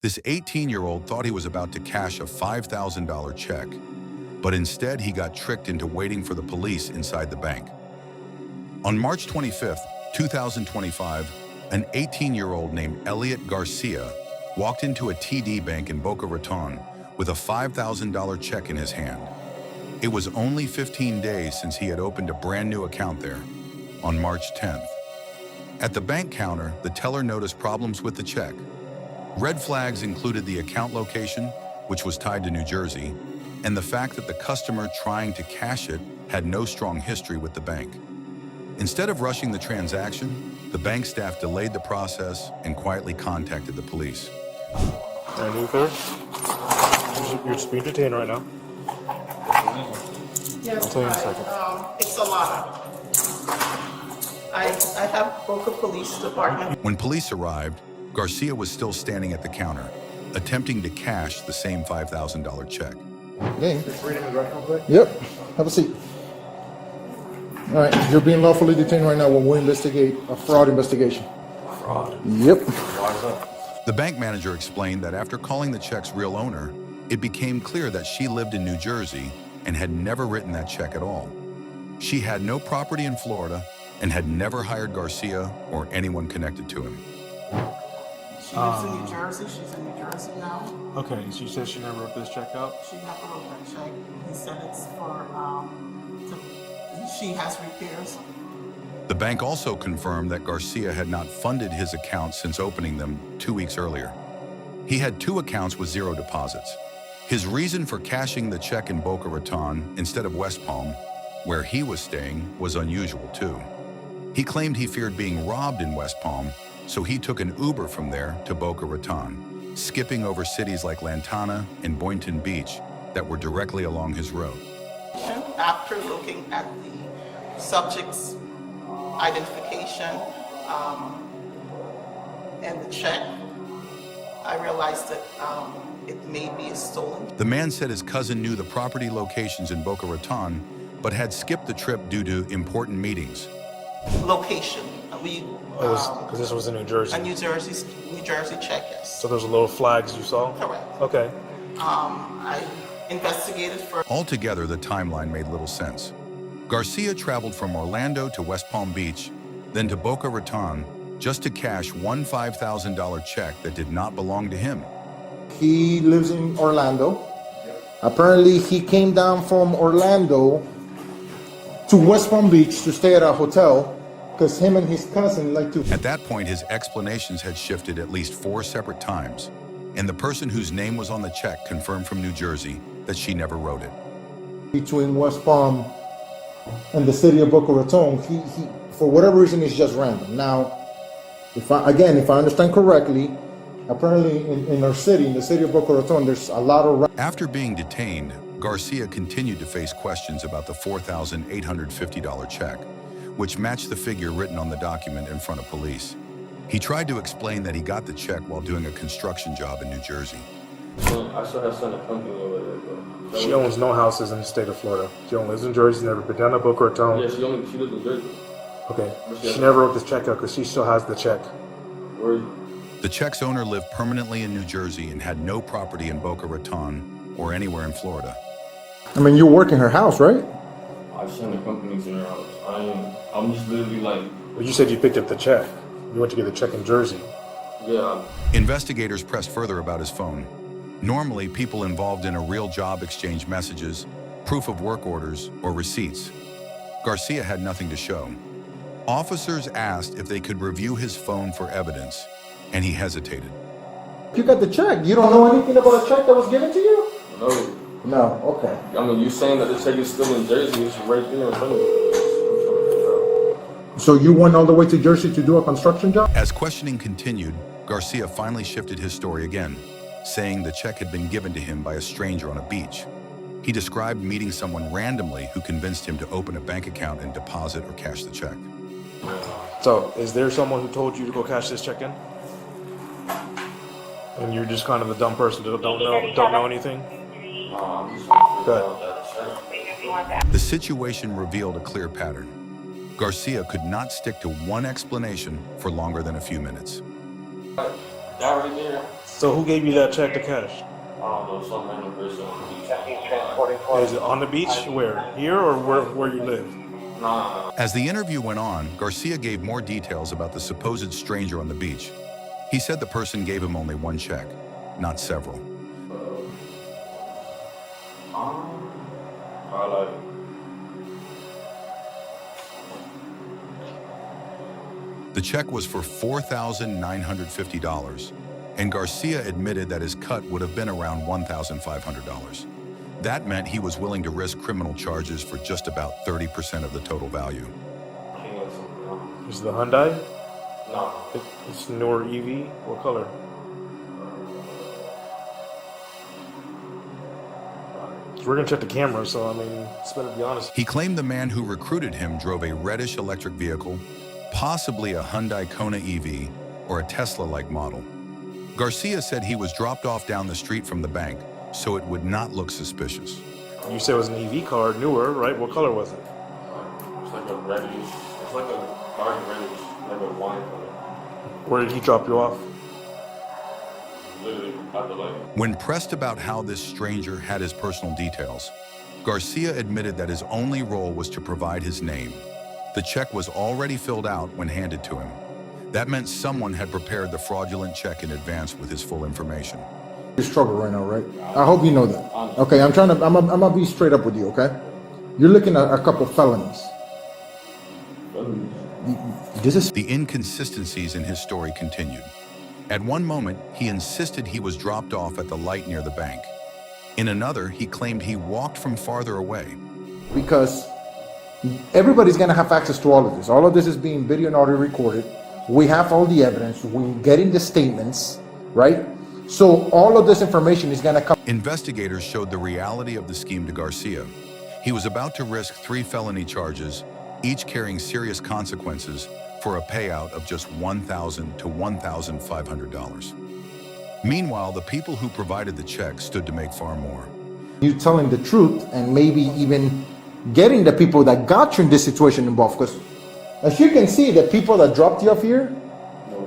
This 18-year-old thought he was about to cash a $5,000 check, but instead he got tricked into waiting for the police inside the bank. On March 25, 2025, an 18-year-old named Elliot Garcia walked into a TD bank in Boca Raton with a $5,000 check in his hand. It was only 15 days since he had opened a brand new account there, on March 10th. At the bank counter, the teller noticed problems with the check. Red flags included the account location, which was tied to New Jersey, and the fact that the customer trying to cash it had no strong history with the bank. Instead of rushing the transaction, the bank staff delayed the process and quietly contacted the police. And Luther, you're just being detained right now. Yes, I'll tell you in a second. It's a lot. I have Boca Police Department. When police arrived, Garcia was still standing at the counter, attempting to cash the same $5,000 check. Game. Yep. Have a seat. All right. You're being lawfully detained right now while we investigate a fraud investigation. Fraud? Yep. Why is that? The bank manager explained that after calling the check's real owner, it became clear that she lived in New Jersey and had never written that check at all. She had no property in Florida and had never hired Garcia or anyone connected to him. She lives in New Jersey. She's in New Jersey now. Okay, she says she never wrote this check out? She never wrote that check. He said it's for, she has repairs. The bank also confirmed that Garcia had not funded his accounts since opening them 2 weeks earlier. He had 2 accounts with 0 deposits. His reason for cashing the check in Boca Raton instead of West Palm, where he was staying, was unusual too. He claimed he feared being robbed in West Palm, so he took an Uber from there to Boca Raton, skipping over cities like Lantana and Boynton Beach that were directly along his road. After looking at the subject's identification and the check, I realized that it may be stolen. The man said his cousin knew the property locations in Boca Raton, but had skipped the trip due to important meetings. Location. Because this was in New Jersey. A New Jersey check, yes. So those are little flags you saw? Correct. Okay. I investigated for. Altogether, the timeline made little sense. Garcia traveled from Orlando to West Palm Beach, then to Boca Raton, just to cash one $5,000 check that did not belong to him. He lives in Orlando. Apparently, he came down from Orlando to West Palm Beach to stay at a hotel because him and his cousin like to. At that point, his explanations had shifted at least 4 separate times, and the person whose name was on the check confirmed from New Jersey that she never wrote it. Between West Palm and the city of Boca Raton, he for whatever reason, it's just random. Now, if I understand correctly, apparently in our city, in the city of Boca Raton, there's a lot of. After being detained, Garcia continued to face questions about the $4,850 check, which matched the figure written on the document in front of police. He tried to explain that he got the check while doing a construction job in New Jersey. I saw her son a company over there, bro. She owns no houses in the state of Florida. She only lives in Jersey, never been down to Boca Raton. Yeah, she lives in Jersey. Okay. She never wrote this check out because she still has the check. Where is it? The check's owner lived permanently in New Jersey and had no property in Boca Raton or anywhere in Florida. I mean, you work in her house, right? I sent the company to her house. I'm just literally like. But you said you picked up the check. You went to get the check in Jersey. Yeah. Investigators pressed further about his phone. Normally, people involved in a real job exchange messages, proof of work orders, or receipts. Garcia had nothing to show. Officers asked if they could review his phone for evidence, and he hesitated. You got the check. You don't know anything about a check that was given to you? No. No, okay. I mean, you saying that the check is still in Jersey? It's right there in front of you. So you went all the way to Jersey to do a construction job? As questioning continued, Garcia finally shifted his story again, saying the check had been given to him by a stranger on a beach. He described meeting someone randomly who convinced him to open a bank account and deposit or cash the check. So, is there someone who told you to go cash this check in? And you're just kind of a dumb person that don't know anything? I'm just trying to figure Good. out that check. The situation revealed a clear pattern. Garcia could not stick to one explanation for longer than a few minutes. That right there, So who gave you that check to cash? I don't know, some random person on the beach. He's transporting for Is it on the beach? Where? Here or where you live? Nah, As the interview went on, Garcia gave more details about the supposed stranger on the beach. He said the person gave him only one check, not several. probably like The check was for $4,950, and Garcia admitted that his cut would have been around $1,500. That meant he was willing to risk criminal charges for just about 30% of the total value. king or something. Is it the Hyundai? Nah, It's newer EV. What color? We're gonna check the camera, so I mean, it's better to be honest. He claimed the man who recruited him drove a reddish electric vehicle, possibly a Hyundai Kona EV or a Tesla-like model. Garcia said he was dropped off down the street from the bank, so it would not look suspicious. You said it was an EV car, newer, right? What color was it? it's like a reddish. It's like a dark reddish, like a wine color. Where did he drop you off? Literally at the light. When pressed about how this stranger had his personal details, Garcia admitted that his only role was to provide his name. The check was already filled out when handed to him. That meant someone had prepared the fraudulent check in advance with his full information. You're trouble right now, right? I hope you know that. Okay, I'm gonna be straight up with you, okay? You're looking at a couple felonies. This is The inconsistencies in his story continued. At one moment, he insisted he was dropped off at the light near the bank. In another, he claimed he walked from farther away. because everybody's gonna have access to all of this. All of this is being video and audio recorded. We have all the evidence. We're getting the statements, right? So all of this information is gonna come. Investigators showed the reality of the scheme to Garcia. He was about to risk 3 felony charges, each carrying serious consequences, for a payout of just $1,000 to $1,500. Meanwhile, the people who provided the check stood to make far more. You telling the truth and maybe even getting the people that got you in this situation involved. Because as you can see, the people that dropped you off here,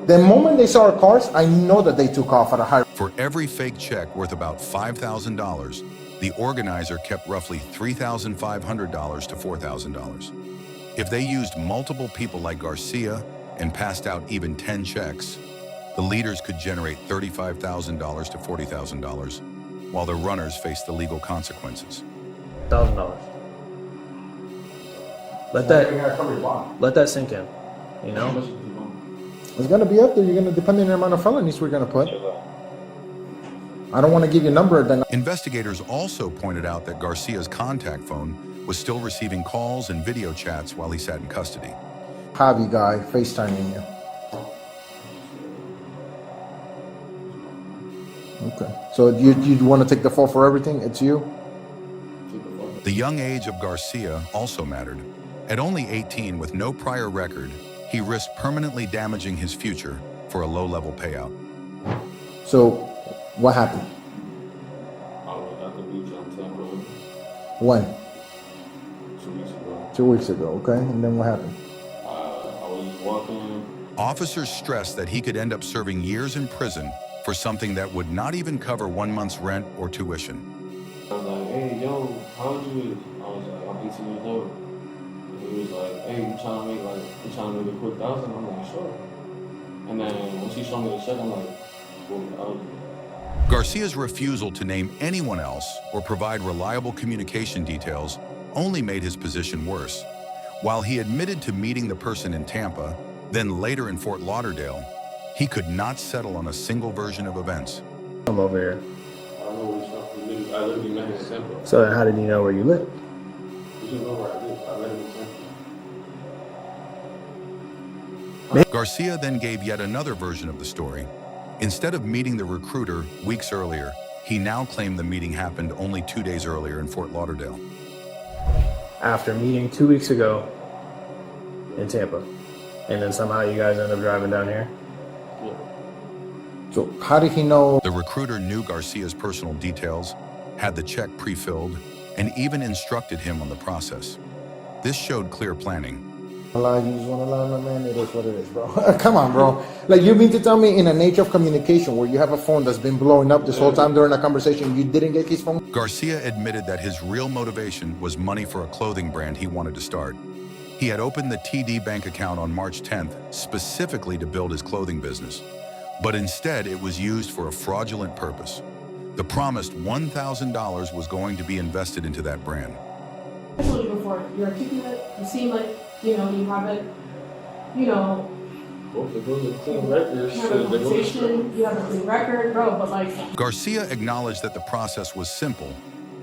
the moment they saw our cars, I know that they took off at a high. For every fake check worth about $5,000, the organizer kept roughly $3,500 to $4,000. If they used multiple people like Garcia and passed out even 10 checks, the leaders could generate $35,000 to $40,000, while the runners faced the legal consequences. $1,000. Let that sink in. You know, It's gonna be up there. You're gonna, depending on the amount of felonies we're gonna put. I don't want to give you a number. Then Investigators also pointed out that Garcia's contact phone was still receiving calls and video chats while he sat in custody. Javi guy FaceTiming you. Okay. So you want to take the fall for everything? It's you. The young age of Garcia also mattered. At only 18, with no prior record, he risked permanently damaging his future for a low-level payout. So what happened? I was at the beach on Tampa When? 2 weeks ago. 2 weeks ago. Okay. And then what happened? I was just walking. Officers stressed that he could end up serving years in prison for something that would not even cover 1 month's rent or tuition. I was like, hey, yo, how old you is? I was like, I'm 18 years old. And he was like, hey, you trying to make a quick $1,000? I'm like, sure. And then when she showed me the check, I'm like, well, Garcia's refusal to name anyone else or provide reliable communication details only made his position worse. While he admitted to meeting the person in Tampa, then later in Fort Lauderdale, he could not settle on a single version of events. come over here. I don't know where he's from. I literally met him in Tampa. So then how did he know where you live? He didn't know where I live. I met him in Tampa. Garcia then gave yet another version of the story. Instead of meeting the recruiter weeks earlier, he now claimed the meeting happened only 2 days earlier in Fort Lauderdale. After meeting 2 weeks ago in Tampa, and then somehow you guys end up driving down here. So how did he know? The recruiter knew Garcia's personal details, had the check pre-filled, and even instructed him on the process. This showed clear planning. lie, you just want to lie, my man. It is what it is, bro. Come on, bro. Like, you mean to tell me in a nature of communication where you have a phone that's been blowing up this whole time during a conversation, you didn't get his phone? Garcia admitted that his real motivation was money for a clothing brand he wanted to start. He had opened the TD bank account on March 10th specifically to build his clothing business, but instead it was used for a fraudulent purpose. The promised $1,000 was going to be invested into that brand. I told you before, you're articulate, you seem like, you have it, Well, if it was a clean record, you have a shit, they would've conversation, you have a clean record, bro, but like... Garcia acknowledged that the process was simple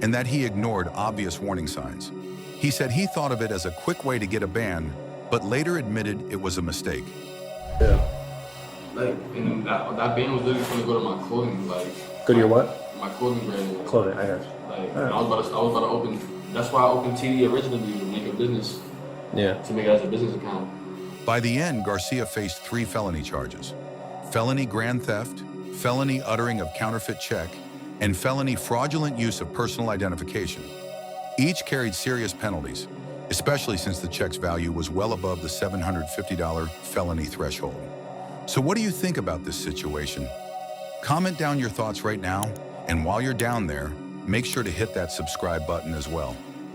and that he ignored obvious warning signs. He said he thought of it as a quick way to get a ban, but later admitted it was a mistake. Yeah. Like, and that band was literally going to go to my clothing, like... Go to your what? My clothing brand. Clothing, I got you. Like, Alright. I was about to open... That's why I opened TD originally, to make a business. Yeah. To make it as a business account. By the end, Garcia faced 3 felony charges: felony grand theft, felony uttering of counterfeit check, and felony fraudulent use of personal identification. Each carried serious penalties, especially since the check's value was well above the $750 felony threshold. So what do you think about this situation? Comment down your thoughts right now, and while you're down there, make sure to hit that subscribe button as well.